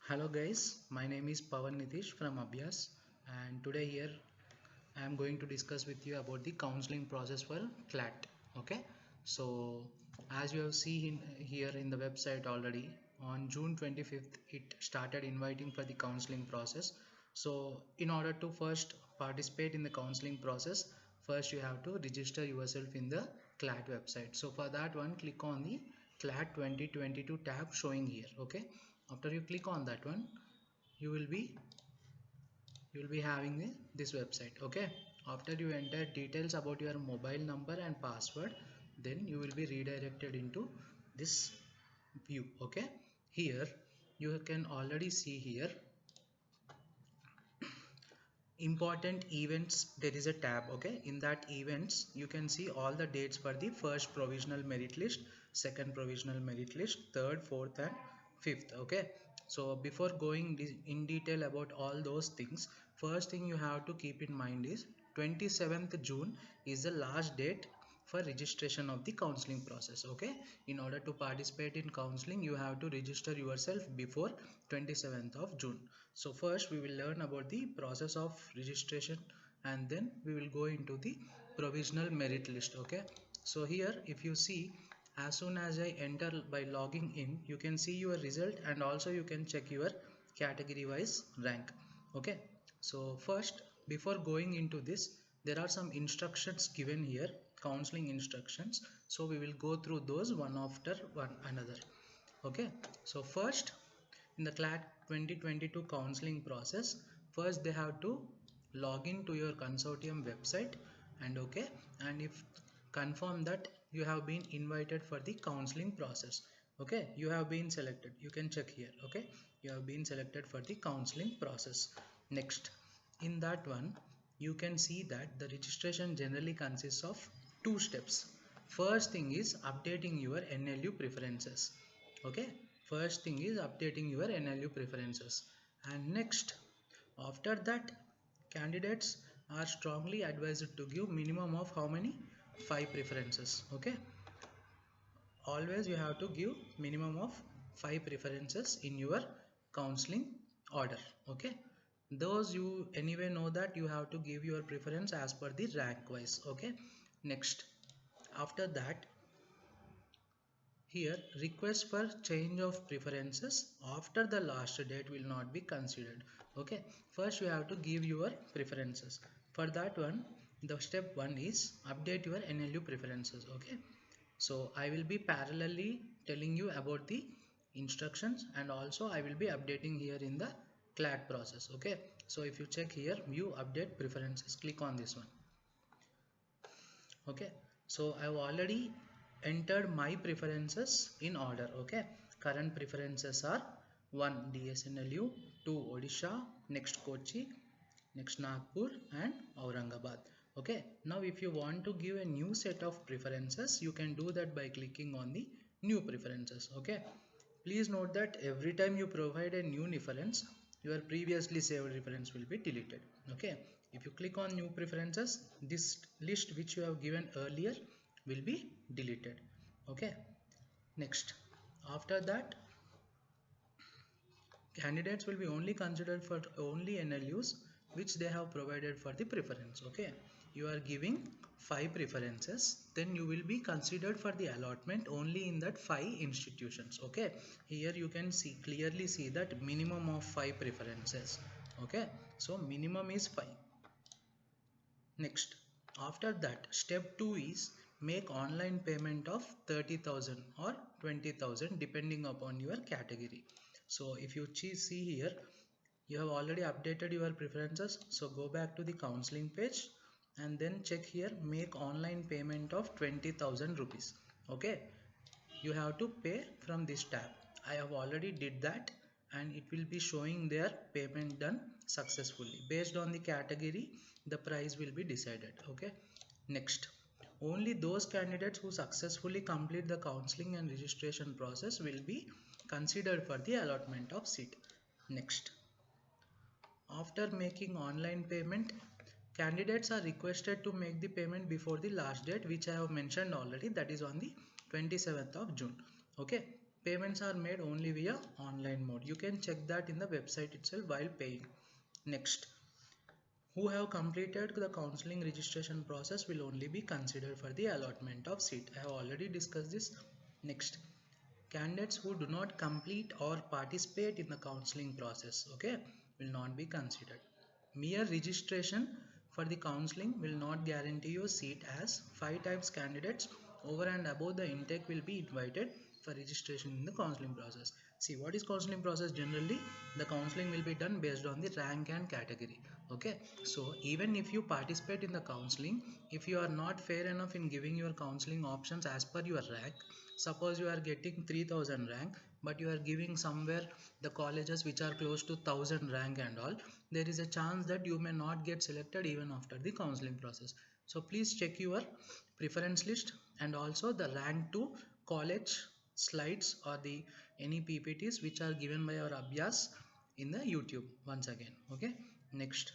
Hello guys, my name is Pawan Nitish from Abhyas, and today here I am going to discuss with you about the counseling process for CLAT. Okay, so as you have seen here in the website already, on June 25th it started inviting for the counseling process. So in order to first participate in the counseling process, first you have to register yourself in the CLAT website. So for that one, click on the CLAT 2022 tab showing here. Okay, after you click on that one, you will be having this website. Okay, after you enter details about your mobile number and password, then you will be redirected into this view. Okay, here you can already see here important events. There is a tab. Okay, in that events you can see all the dates for the first provisional merit list, second provisional merit list, third, fourth and fifth. Okay, so before going in detail about all those things, first thing you have to keep in mind is 27th June is the last date for registration of the counseling process. Okay, in order to participate in counseling, you have to register yourself before 27th of June. So first we will learn about the process of registration, and then we will go into the provisional merit list. Okay, so here if you see, as soon as I enter by logging in, you can see your result and also you can check your category wise rank. Okay, so first, before going into this, there are some instructions given here, counseling instructions. So we will go through those one after one another. Okay, so first, in the CLAT 2022 counseling process, first they have to log in to your consortium website, and okay, and if confirm that you have been invited for the counseling process. Okay, you have been selected, you can check here. Okay, you have been selected for the counseling process. Next, in that one, you can see that the registration generally consists of two steps. First thing is updating your NLU preferences. Okay, first thing is updating your NLU preferences, and next, after that, candidates are strongly advised to give minimum of how many? 5 preferences. Okay, always you have to give minimum of 5 preferences in your counseling order. Okay, those you anyway know that you have to give your preference as per the rank wise. Okay, next, after that, here, request for change of preferences after the last date will not be considered. Okay, first you have to give your preferences. For that one, the step one is update your NLU preferences. Okay, so I will be parallelly telling you about the instructions, and also I will be updating here in the CLAT process. Okay, so if you check here, view update preferences, click on this one. Okay, so I've already entered my preferences in order. Okay, current preferences are 1 DSNLU, 2 Odisha, next Kochi, next Nagpur and Aurangabad. Okay, now if you want to give a new set of preferences, you can do that by clicking on the new preferences. Okay, please note that every time you provide a new reference, your previously saved reference will be deleted. Okay, if you click on new preferences, this list which you have given earlier will be deleted. Okay, next, after that, candidates will be only considered for only NLUs which they have provided for the preference. Okay, you are giving 5 preferences, then you will be considered for the allotment only in that 5 institutions. Okay, here you can see clearly see that minimum of 5 preferences. Okay, so minimum is 5. Next, after that, step 2 is make online payment of 30,000 or 20,000 depending upon your category. So if you see here, you have already updated your preferences. So go back to the counseling page and then check here, make online payment of 20,000 rupees. Okay, you have to pay from this tab. I have already did that, and it will be showing their payment done successfully. Based on the category, the price will be decided. Okay, next, only those candidates who successfully complete the counseling and registration process will be considered for the allotment of seat. Next, after making online payment, candidates are requested to make the payment before the last date which I have mentioned already, that is on the 27th of June. Okay, payments are made only via online mode. You can check that in the website itself while paying. Next, who have completed the counseling registration process will only be considered for the allotment of seat. I have already discussed this. Next, candidates who do not complete or participate in the counseling process, okay, will not be considered. Mere registration for the counseling will not guarantee you a seat, as 5 times candidates over and above the intake will be invited for registration in the counseling process. See, what is counseling process? Generally the counseling will be done based on the rank and category. Okay, so even if you participate in the counseling, if you are not fair enough in giving your counseling options as per your rank, suppose you are getting 3000 rank but you are giving somewhere the colleges which are close to 1000 rank and all, there is a chance that you may not get selected even after the counseling process. So please check your preference list and also the rank to college slides or the any PPTs which are given by our Abhyas in the YouTube once again. Okay, next,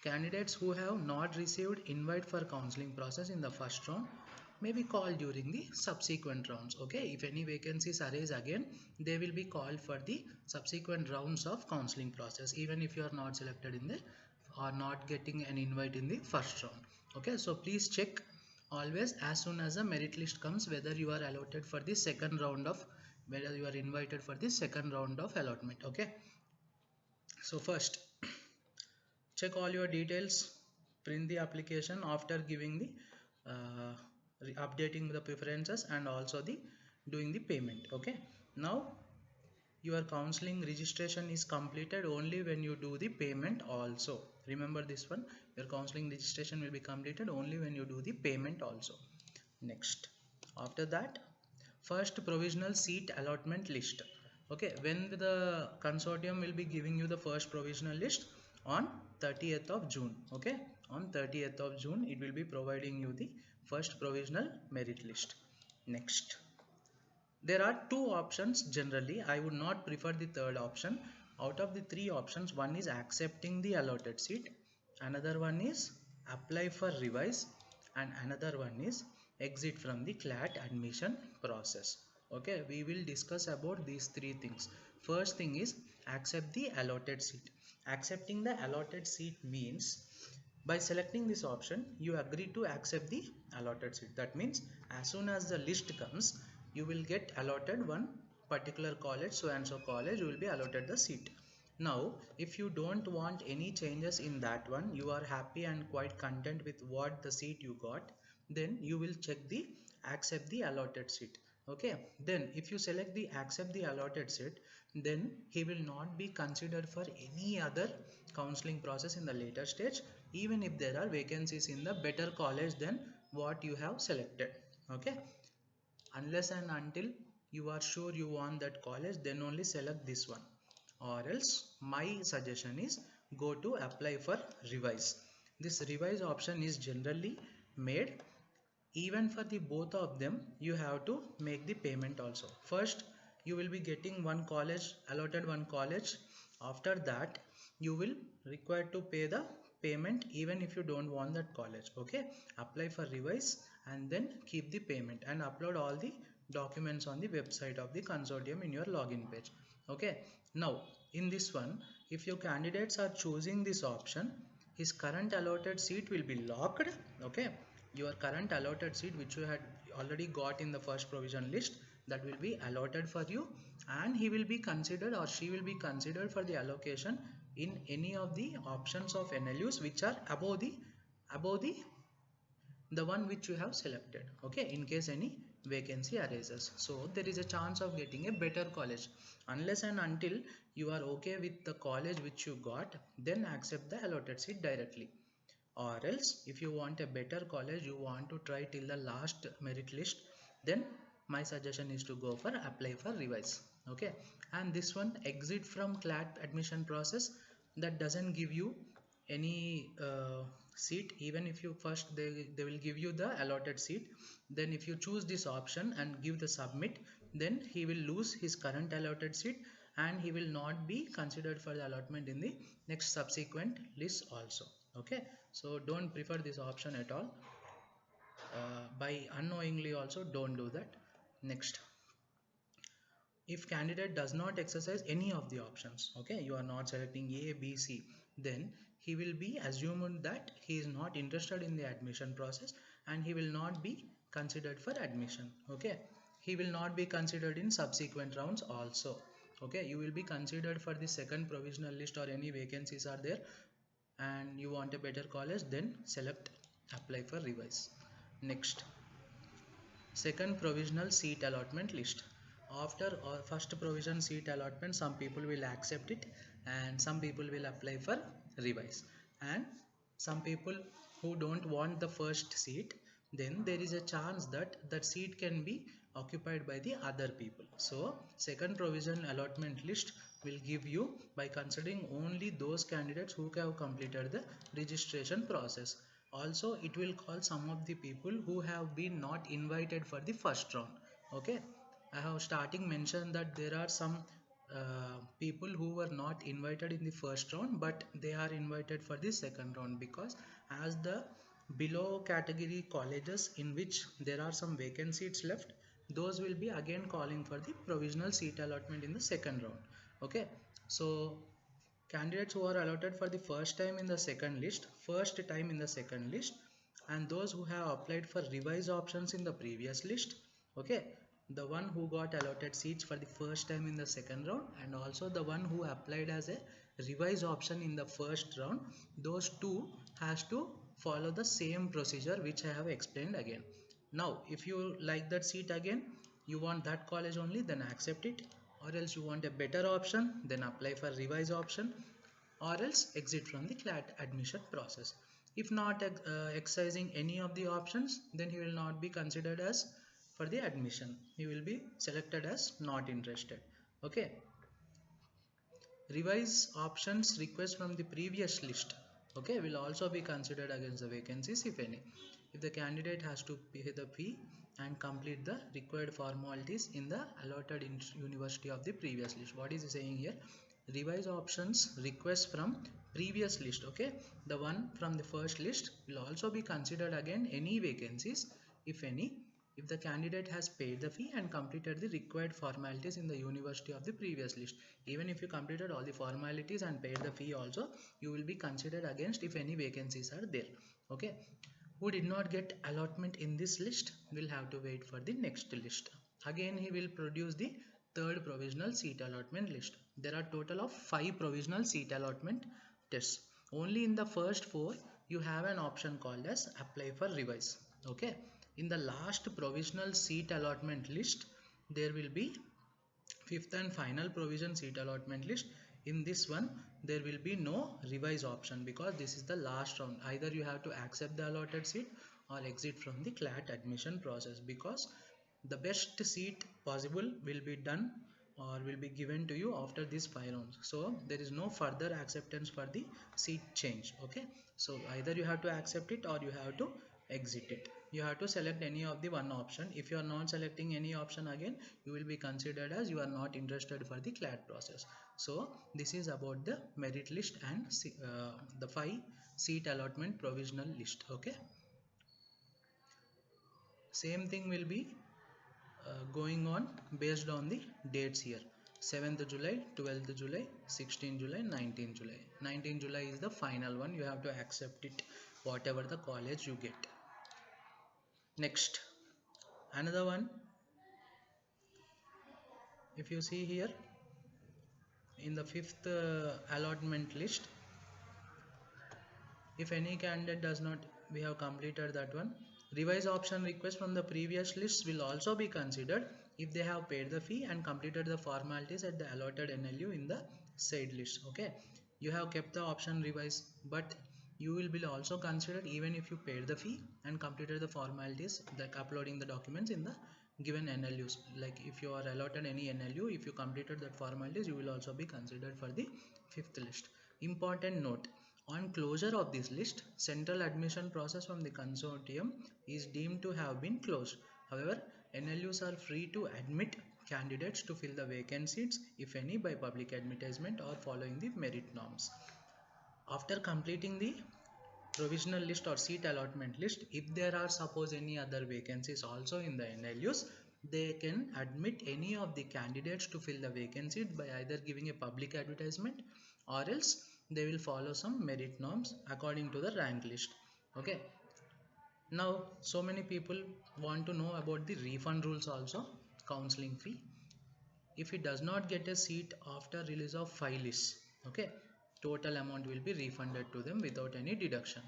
candidates who have not received invite for counseling process in the first round may be called during the subsequent rounds. Okay, if any vacancies arise again, they will be called for the subsequent rounds of counseling process, even if you are not selected in the or not getting an invite in the first round. Okay, so please check always as soon as the merit list comes whether you are allotted for the second round of, whether you are invited for the second round of allotment. Okay, so first, check all your details, print the application after giving the updating the preferences and also the doing the payment. Okay, now your counseling registration is completed only when you do the payment also. Remember this one, your counseling registration will be completed only when you do the payment also. Next, after that, first provisional seat allotment list. Okay, when the consortium will be giving you the first provisional list on 30th of June. Okay, on 30th of June it will be providing you the first provisional merit list. Next, there are two options. Generally I would not prefer the third option. Out of the three options, one is accepting the allotted seat, another one is apply for revise, and another one is exit from the CLAT admission process. Okay, we will discuss about these three things. First thing is accept the allotted seat. Accepting the allotted seat means by selecting this option you agree to accept the allotted seat. That means as soon as the list comes, you will get allotted one particular college, so and so college, you will be allotted the seat. Now if you don't want any changes in that one, you are happy and quite content with what the seat you got, then you will check the accept the allotted seat. Okay, then if you select the accept the allotted seat, then he will not be considered for any other counseling process in the later stage, even if there are vacancies in the better college than what you have selected. Okay, unless and until you are sure you want that college, then only select this one, or else my suggestion is go to apply for revise. This revise option is generally made even for the both of them. You have to make the payment also. First you will be getting one college, allotted one college. After that you will require to pay the payment even if you don't want that college. Okay, apply for revise and then keep the payment and upload all the documents on the website of the consortium in your login page. Okay, now in this one, if your candidates are choosing this option, his current allotted seat will be locked. Okay, your current allotted seat which you had already got in the first provision list, that will be allotted for you, and he will be considered or she will be considered for the allocation in any of the options of NLUs which are above the one which you have selected. Okay, in case any vacancy arises, so there is a chance of getting a better college. Unless and until you are okay with the college which you got, then accept the allotted seat directly. Or else if you want a better college, you want to try till the last merit list, then my suggestion is to go for apply for revise. Okay, and this one, exit from CLAT admission process, that doesn't give you any seat. Even if you first they will give you the allotted seat, then if you choose this option and give the submit, then he will lose his current allotted seat and he will not be considered for the allotment in the next subsequent list also. Okay, so don't prefer this option at all. By unknowingly also don't do that. Next, if candidate does not exercise any of the options, okay, you are not selecting A, B, C, then he will be assumed that he is not interested in the admission process and he will not be considered for admission. Okay, he will not be considered in subsequent rounds also. Okay, you will be considered for the second provisional list or any vacancies are there and you want a better college, then select apply for revise. Next, second provisional seat allotment list. After first provision seat allotment, some people will accept it and some people will apply for revise, and some people who don't want the first seat, then there is a chance that that seat can be occupied by the other people. So second provision allotment list will give you by considering only those candidates who have completed the registration process. Also it will call some of the people who have been not invited for the first round. Okay, I have starting mentioned that there are some people who were not invited in the first round but they are invited for the second round, because as the below category colleges in which there are some vacant seats left, those will be again calling for the provisional seat allotment in the second round. Okay, so candidates who are allotted for the first time in the second list, and those who have applied for revise options in the previous list. Okay, the one who got allotted seats for the first time in the second round and also the one who applied as a revise option in the first round, those two has to follow the same procedure which I have explained again. Now if you like that seat again, you want that college only, then accept it, or else you want a better option, then apply for revise option, or else exit from the CLAT admission process. If not exercising any of the options, then he will not be considered as for the admission, he will be selected as not interested. Okay, revise options request from the previous list, okay, will also be considered against the vacancies if any, if the candidate has to pay the fee and complete the required formalities in the allotted university of the previous list. What is he saying here? Revise options request from previous list, okay, the one from the first list will also be considered again any vacancies if any, if the candidate has paid the fee and completed the required formalities in the university of the previous list. Even if you completed all the formalities and paid the fee also, you will be considered against if any vacancies are there. Okay, who did not get allotment in this list will have to wait for the next list. Again he will produce the third provisional seat allotment list. There are total of 5 provisional seat allotment tests. Only in the first 4 you have an option called as apply for revise. Okay, in the last provisional seat allotment list there will be fifth and final provision seat allotment list. In this one there will be no revise option because this is the last round. Either you have to accept the allotted seat or exit from the CLAT admission process, because the best seat possible will be done or will be given to you after these 5 rounds. So there is no further acceptance for the seat change. Okay, so either you have to accept it or you have to exit it. You have to select any of the one option. If you are not selecting any option, again you will be considered as you are not interested for the CLAT process. So this is about the merit list and the 5 seat allotment provisional list. Okay, same thing will be going on based on the dates here: 7th July, 12th July, 16th July, 19th July. 19th July is the final one. You have to accept it whatever the college you get. Next, another one, if you see here in the 5th allotment list, if any candidate does not, we have completed that one. Revise option request from the previous list will also be considered if they have paid the fee and completed the formalities at the allotted NLU in the said list. Okay, you have kept the option revise, but you will be also considered even if you paid the fee and completed the formalities like uploading the documents in the given NLUs. Like if you are allotted any NLU, if you completed that formalities, you will also be considered for the 5th list. Important note: on closure of this list, central admission process from the consortium is deemed to have been closed. However, NLUs are free to admit candidates to fill the vacant seats, if any, by public advertisement or following the merit norms. After completing the provisional list or seat allotment list, if there are suppose any other vacancies also in the NLUs, they can admit any of the candidates to fill the vacancy by either giving a public advertisement, or else they will follow some merit norms according to the rank list. Okay, now so many people want to know about the refund rules also. Counseling fee, if he does not get a seat after release of file lists, okay, total amount will be refunded to them without any deduction.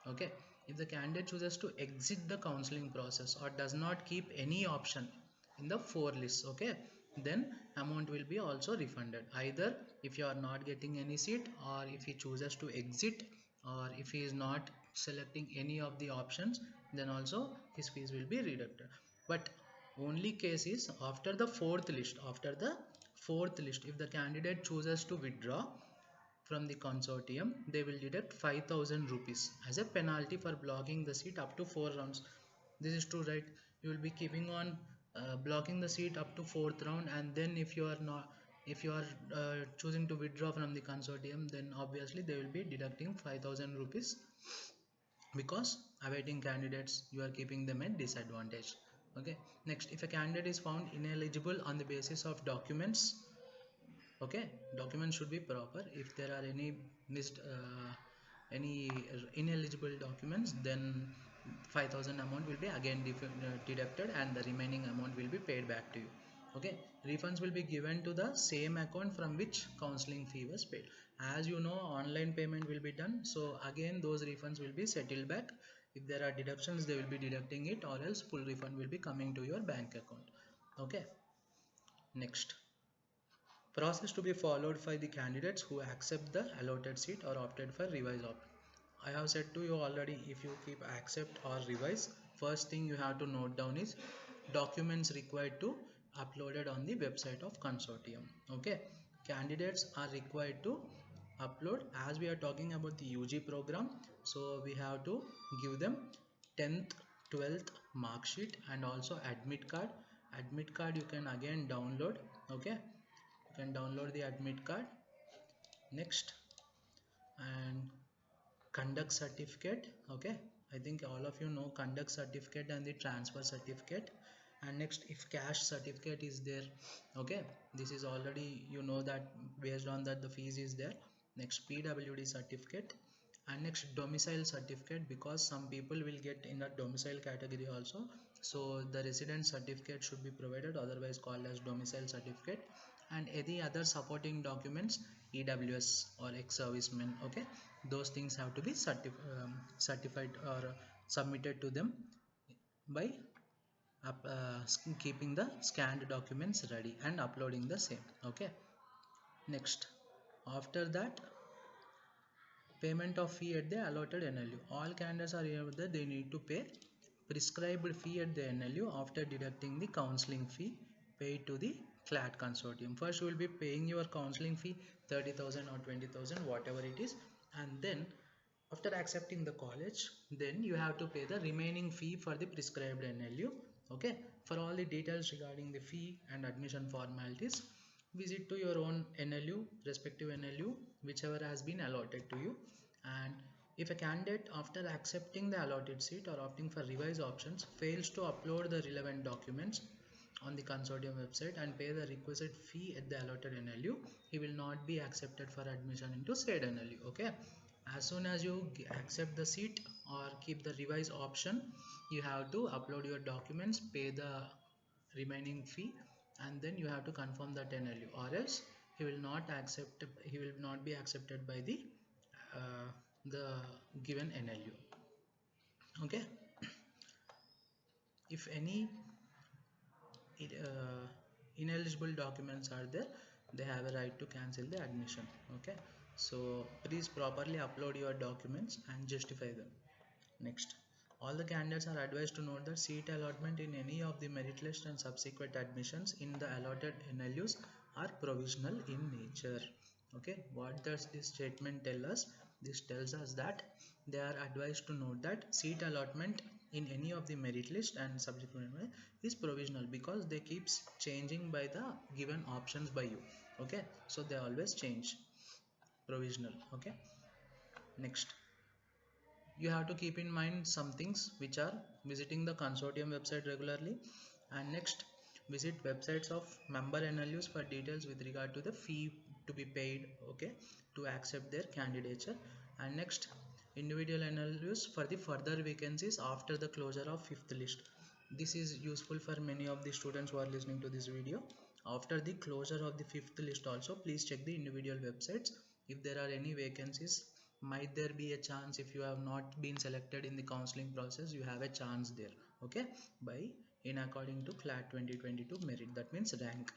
Okay, if the candidate chooses to exit the counseling process or does not keep any option in the 4 lists, okay, then amount will be also refunded, either if you are not getting any seat, or if he chooses to exit, or if he is not selecting any of the options, then also his fees will be deducted. But only case is after the fourth list. After the fourth list, if the candidate chooses to withdraw from the consortium, they will deduct 5,000 rupees as a penalty for blocking the seat up to 4 rounds. This is true, right? You will be keeping on blocking the seat up to 4th round, and then if you are not, if you are choosing to withdraw from the consortium, then obviously they will be deducting 5,000 rupees, because awaiting candidates, you are keeping them at disadvantage. Okay, next, if a candidate is found ineligible on the basis of documents, okay, documents should be proper. If there are any missed any ineligible documents, then 5,000 amount will be again deducted, and the remaining amount will be paid back to you. Okay, refunds will be given to the same account from which counseling fee was paid. As you know, online payment will be done, so again those refunds will be settled back. If there are deductions, they will be deducting it, or else full refund will be coming to your bank account. Okay, next, process to be followed by the candidates who accept the allotted seat or opted for revise option. I have said to you already, if you keep accept or revise, first thing you have to note down is documents required to uploaded on the website of consortium. Okay, candidates are required to upload, as we are talking about the UG program, so we have to give them 10th 12th mark sheet and also admit card. Admit card you can again download. Okay, you can download the admit card. Next, and conduct certificate. Okay, I think all of you know conduct certificate and the transfer certificate. And next, if cash certificate is there, okay, this is already, you know that based on that the fees is there. Next, PWD certificate, and next domicile certificate, because some people will get in a domicile category also, so the resident certificate should be provided, otherwise called as domicile certificate. And any other supporting documents, EWS or ex-servicemen, okay, those things have to be certified or submitted to them by keeping the scanned documents ready and uploading the same. Okay, next, after that, payment of fee at the allotted NLU. All candidates are aware that they need to pay prescribed fee at the NLU after deducting the counseling fee paid to the CLAT consortium. First, you will be paying your counseling fee 30,000 or 20,000, whatever it is, and then after accepting the college, then you have to pay the remaining fee for the prescribed NLU. Okay, for all the details regarding the fee and admission formalities, visit to your own NLU, respective NLU, whichever has been allotted to you. And if a candidate, after accepting the allotted seat or opting for revise options, fails to upload the relevant documents on the consortium website and pay the requisite fee at the allotted NLU, he will not be accepted for admission into said NLU. Okay, as soon as you accept the seat or keep the revise option, you have to upload your documents, pay the remaining fee, and then you have to confirm that NLU, or else he will not be accepted by the given NLU. Okay, if any ineligible documents are there, they have a right to cancel the admission. Okay, so please properly upload your documents and justify them. Next, all the candidates are advised to note that seat allotment in any of the merit list and subsequent admissions in the allotted NLUs are provisional in nature. Okay, what does this statement tell us? This tells us that they are advised to note that seat allotment in any of the merit list and subsequent is provisional, because they keeps changing by the given options by you. Okay, so they always change. Provisional. Okay, next, you have to keep in mind some things, which are visiting the consortium website regularly, and next, Visit websites of member NLUs for details with regard to the fee to be paid, okay, to accept their candidature. And next, individual NLUs for the further vacancies after the closure of fifth list. This is useful for many of the students who are listening to this video. After the closure of the fifth list also, please check the individual websites. If there are any vacancies, might there be a chance, if you have not been selected in the counseling process, you have a chance there, okay, by in according to CLAT 2022 merit, that means rank,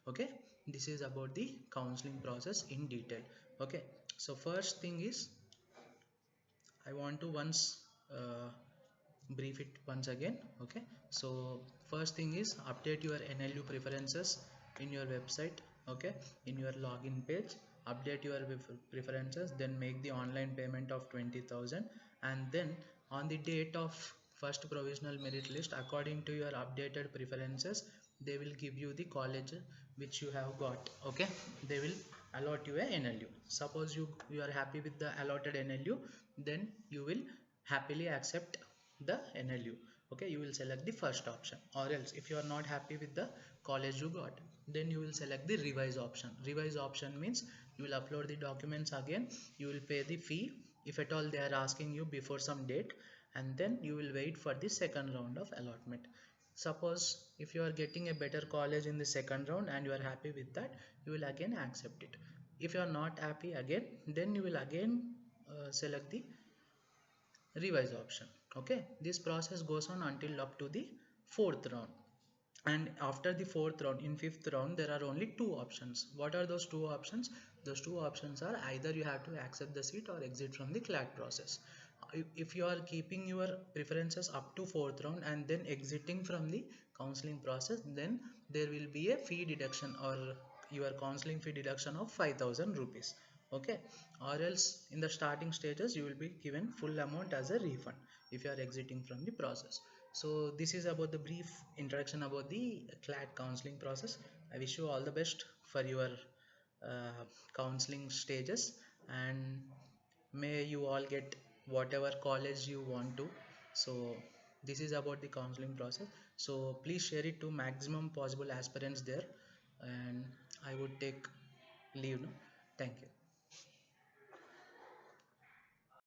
okay. This is about the counseling process in detail, okay. So first thing is, I want to once brief it once again, okay. So first thing is, update your NLU preferences in your website, okay, in your login page. Update your preferences, then make the online payment of 20,000, and then on the date of first provisional merit list, according to your updated preferences, they will give you the college which you have got, okay. They will allot you a NLU. Suppose you are happy with the allotted NLU, then you will happily accept the NLU, okay. You will select the first option, or else if you are not happy with the college you got, then you will select the revise option. Revise option means you will upload the documents again, you will pay the fee if at all they are asking you before some date, and then you will wait for the second round of allotment. Suppose if you are getting a better college in the second round and you are happy with that, you will again accept it. If you are not happy again, then you will again select the revise option, okay. This process goes on until up to the fourth round, and after the fourth round, in fifth round, there are only two options. What are those two options? Those two options are, either you have to accept the seat or exit from the CLAT process. If you are keeping your preferences up to fourth round and then exiting from the counseling process, then there will be a fee deduction, or your counseling fee deduction of 5,000 rupees, okay. Or else in the starting stages you will be given full amount as a refund if you are exiting from the process. So this is about the brief introduction about the CLAT counseling process. I wish you all the best for your counseling stages, and may you all get whatever college you want to. So this is about the counseling process, so please share it to maximum possible aspirants there, and I would take leave now. Thank you.